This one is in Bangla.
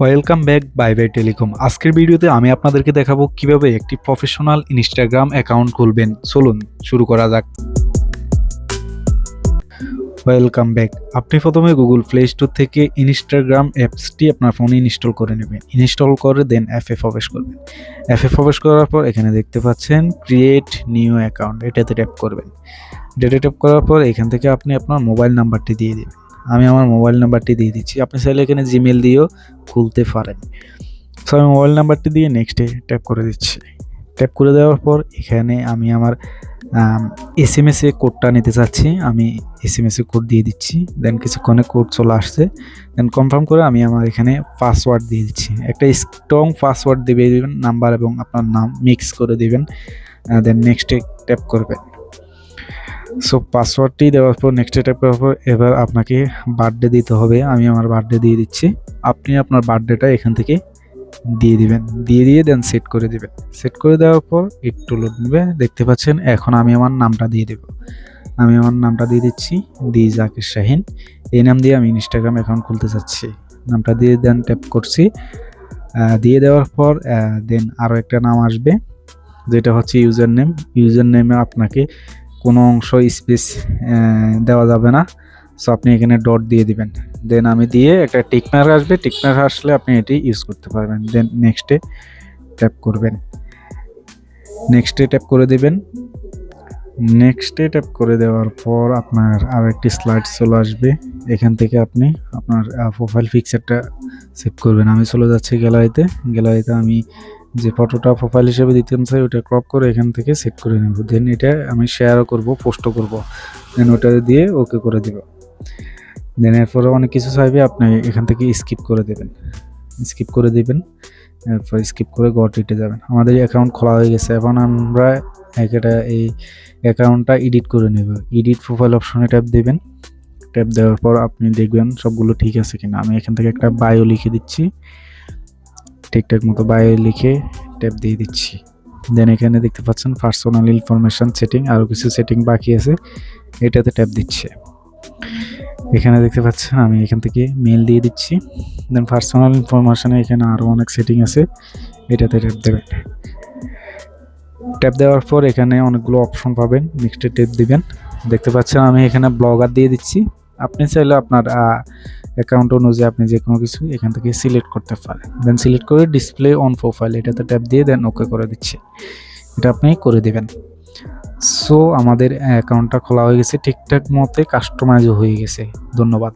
Welcome back by telecom. আজকের ভিডিওতে আমি আপনাদেরকে দেখাবো কিভাবে একটি প্রফেশনাল ইনস্টাগ্রাম অ্যাকাউন্ট খুলবেন। চলুন শুরু করা যাক। Welcome back. আপনি প্রথমে গুগল প্লে স্টোর থেকে ইনস্টাগ্রাম অ্যাপসটি আপনার ফোনে ইনস্টল করে নেবেন। ইনস্টল করে দেন অ্যাপে প্রবেশ করবেন। অ্যাপে প্রবেশ করার পর এখানে দেখতে পাচ্ছেন ক্রিয়েট নিউ অ্যাকাউন্ট, এটাতে ট্যাপ করবেন। এটাতে ট্যাপ করার পর এখান থেকে আপনি আপনার মোবাইল নাম্বারটি দিয়ে দেবেন। আমি আমার মোবাইল নাম্বারটি দিয়ে দিচ্ছি। আপনি চাইলে এখানে জিমেল দিয়েও খুলতে পারেন। সো আমি মোবাইল নাম্বারটি দিয়ে নেক্সটে ট্যাপ করে দিচ্ছি। ট্যাপ করে দেওয়ার পর এখানে আমি আমার এসএমএসে কোডটা নিতে চাচ্ছি। আমি এসএমএসে কোড দিয়ে দিচ্ছি। দেন কিছুক্ষণে কোড চলে আসছে। দেন কনফার্ম করে আমি আমার এখানে পাসওয়ার্ড দিয়ে দিচ্ছি। একটা স্ট্রং পাসওয়ার্ড দিয়ে দেবেন, নাম্বার এবং আপনার নাম মিক্স করে দিবেন। দেন নেক্সটে ট্যাপ করবেন। সো পাসওয়ার্ডটি দেওয়ার পর নেক্সটে ট্যাপ করার পর এবার আপনাকে বার্থডে দিতে হবে। আমি আমার বার্থডে দিয়ে দিচ্ছি। আপনি আপনার বার্থডেটা এখান থেকে দিয়ে দিবেন। দিয়ে দেন সেট করে দিবেন। সেট করে দেওয়ার পর একটু লোড নেবে, দেখতে পাচ্ছেন। এখন আমি আমার নামটা দিয়ে দেব। আমি আমার নামটা দিয়ে দিচ্ছি, দি জাকির শাহিন। এই নাম দিয়ে আমি ইনস্টাগ্রাম অ্যাকাউন্ট খুলতে চাচ্ছি। নামটা দিয়ে দেন ট্যাপ করছি। দিয়ে দেওয়ার পর দেন আরও একটা নাম আসবে, যেটা হচ্ছে ইউজার নেম। ইউজার নেমে আপনাকে কোনো অংশ স্পেস দেওয়া যাবে না। সো আপনি এখানে ডট দিয়ে দিবেন। দেন আমি দিয়ে একটা টিকমার্ক আসবে। টিকমার্ক আসলে আপনি এটি ইউজ করতে পারবেন। দেন নেক্সটে ট্যাপ করবেন। নেক্সটে ট্যাপ করে দেবেন। নেক্সটে ট্যাপ করে দেওয়ার পর আপনার আর একটি স্লাইড চলে আসবে। এখান থেকে আপনি আপনার প্রোফাইল পিকচারটা সেভ করবেন। আমি চলে যাচ্ছি গ্যালারিতে। গ্যালারিতে আমি যে ফটোটা প্রোফাইল হিসেবে দিতে চাই ওটা ক্রপ করে এখান থেকে সেভ করে নেব। দেন এটা আমি শেয়ারও করব, পোস্টও করব। দেন ওটা দিয়ে ওকে করে দেব। দেন এরপরে অনেক কিছু চাইবে, আপনি এখান থেকে স্কিপ করে দেবেন। এরপর স্কিপ করে গটিতে যাবেন। আমাদের অ্যাকাউন্ট খোলা হয়ে গেছে। এখন আমরা এই অ্যাকাউন্টটা এডিট করে নেব। এডিট প্রোফাইল অপশনে ট্যাপ দেবেন। ট্যাপ দেওয়ার পর আপনি দেখবেন সবগুলো ঠিক আছে কিনা। আমি এখান থেকে একটা বায়ো লিখে দিচ্ছি। ঠিকঠাক মতো বায়ো লিখে ট্যাপ দিয়ে দিচ্ছি। দেন এখানে দেখতে পাচ্ছেন পার্সোনাল ইনফরমেশন সেটিং, আরও কিছু সেটিং বাকি আছে, এটাতে ট্যাপ দিচ্ছে। এখানে দেখতে পাচ্ছেন আমি এখান থেকে মেল দিয়ে দিচ্ছি। দেন পার্সোনাল ইনফরমেশনে এখানে আরও অনেক সেটিং আছে, এটাতে ট্যাপ দেবেন। ট্যাপ দেওয়ার পর এখানে অনেকগুলো অপশন পাবেন, নেক্সটে ট্যাপ দিবেন। দেখতে পাচ্ছেন আমি এখানে ব্লগার দিয়ে দিচ্ছি। আপনি চাইলে আপনার অ্যাকাউন্ট অনুযায়ী আপনি যে কোনো কিছু এখান থেকে সিলেক্ট করতে পারেন। দেন সিলেক্ট করে ডিসপ্লে অন প্রোফাইল এটাতে ট্যাপ দিয়ে দেন ওকে করে দিচ্ছি। এটা আপনি করে দেবেন। সো আমাদের অ্যাকাউন্টটা খোলা হয়ে গেছে, ঠিকঠাক মতে কাস্টমাইজও হয়ে গেছে। ধন্যবাদ।